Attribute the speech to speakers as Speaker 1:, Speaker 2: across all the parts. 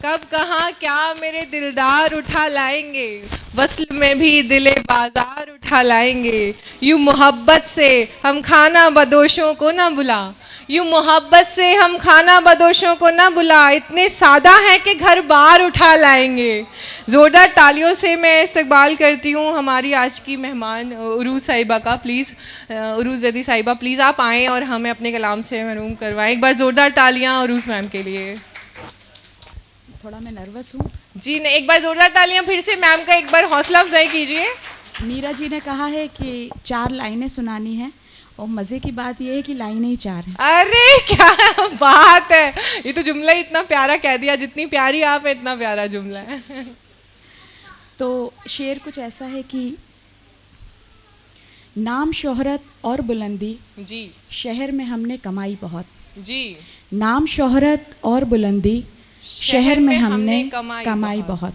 Speaker 1: कब कहाँ क्या मेरे दिलदार उठा लाएंगे, वस्ल में भी दिले बाजार उठा लाएंगे। यूं मोहब्बत से हम खाना बदोशों को ना बुला, यूं मोहब्बत से हम खाना बदोशों को ना बुला, इतने सादा हैं कि घर बार उठा लाएंगे। ज़ोरदार तालियों से मैं इस्तकबाल करती हूँ हमारी आज की मेहमान उरूज साहिबा का। प्लीज़ उरूज जदी साहिबा प्लीज़ आप आएँ और हमें अपने कलाम से महरूम करवाएं। एक बार ज़ोरदार तालियाँ उरूज मैम के लिए।
Speaker 2: थोड़ा मैं नर्वस हूँ
Speaker 1: जी नहीं, एक बार ज़ोरदार तालियाँ फिर से मैम का एक बार हौसला अफजाई कीजिए।
Speaker 2: मीरा जी ने कहा है कि 4 लाइनें सुनानी है और मज़े की बात यह है कि लाइनें ही 4 हैं।
Speaker 1: अरे क्या बात है, ये तो जुमला ही इतना प्यारा कह दिया, जितनी प्यारी आप है इतना प्यारा जुमला है।
Speaker 2: तो शेर कुछ ऐसा है कि नाम शोहरत और बुलंदी
Speaker 1: जी
Speaker 2: शहर में हमने कमाई बहुत,
Speaker 1: जी
Speaker 2: नाम शोहरत और बुलंदी शहर में हमने कमाई बहुत।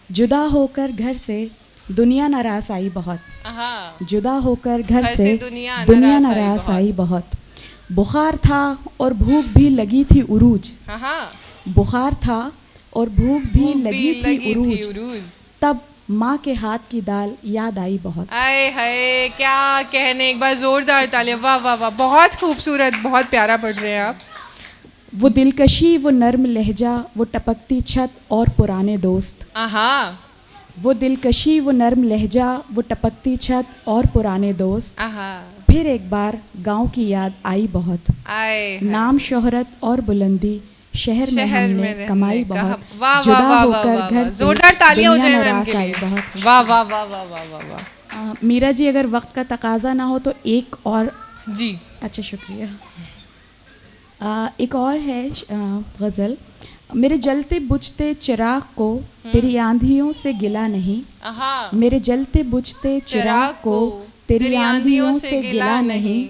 Speaker 2: जुदा होकर घर से दुनिया नाराज आई बहुत, जुदा होकर घर से दुनिया नाराज आई बहुत। बुखार था और भूख भी लगी थी उरूज, बुखार था और भूख भी लगी थी उरूज, तब माँ के हाथ की दाल याद आई बहुत।
Speaker 1: आए हाय क्या कहने, एक बार जोरदार तालियां। वाह वाह वाह, बहुत खूबसूरत, बहुत प्यारा पढ़ रहे हैं आप।
Speaker 2: वो दिलकशी वो नर्म लहजा वो टपकती छत और पुराने दोस्त, वो दिलकशी वो नर्म लहजा वो टपकती छत और पुराने दोस्त। फिर एक बार गांव की याद आई बहुत, नाम शोहरत और बुलंदी शहर में हमने कमाई बहुत। जुदा होकर घर से
Speaker 1: जोरदार तालियां हो जाए मैम के
Speaker 2: आई
Speaker 1: लिए।
Speaker 2: बहुत।
Speaker 1: वाह वाह वाह वाह वाह वाह वाह।
Speaker 2: मीरा जी अगर वक्त का तकाजा ना हो तो एक और।
Speaker 1: जी
Speaker 2: अच्छा शुक्रिया। एक और है गज़ल। मेरे जलते बुझते चिराग को तेरी आंधियों से गिला नहीं, मेरे जलते बुझते चिराग को तेरी आंधियों से गिला नहीं।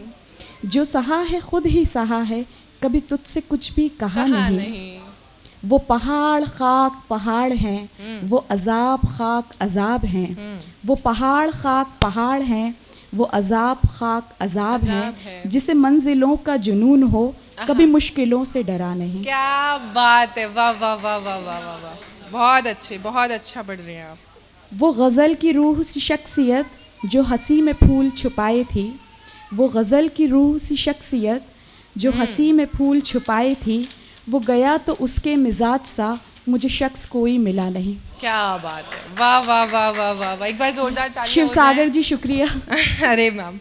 Speaker 2: जो सहा है खुद ही सहा है, कभी तुझसे कुछ भी कहा नहीं। वो पहाड़ खाक पहाड़ हैं, वो अजाब खाक अजाब हैं, वो पहाड़ खाक पहाड़ हैं, वो अजाब खाक अजाब हैं। जिसे मंजिलों का जुनून हो, कभी मुश्किलों से डरा नहीं।
Speaker 1: क्या बात है, वाह वाह वाह वाह वाह वाह वाह, बहुत अच्छे, बहुत अच्छा पढ़ रहे हैं आप।
Speaker 2: वो गज़ल की रूह सी शख्सियत जो हंसी में फूल छुपाए थी, वो गज़ल की रूह सी शख्सियत जो हंसी में फूल छुपाए थी, वो गया तो उसके मिजाज सा मुझे शख्स कोई मिला नहीं।
Speaker 1: क्या बात है, वाह वाह वाह वाह वाह, एक बार जोरदार तालियां।
Speaker 2: शिव सागर जी शुक्रिया।
Speaker 1: अरे मैम।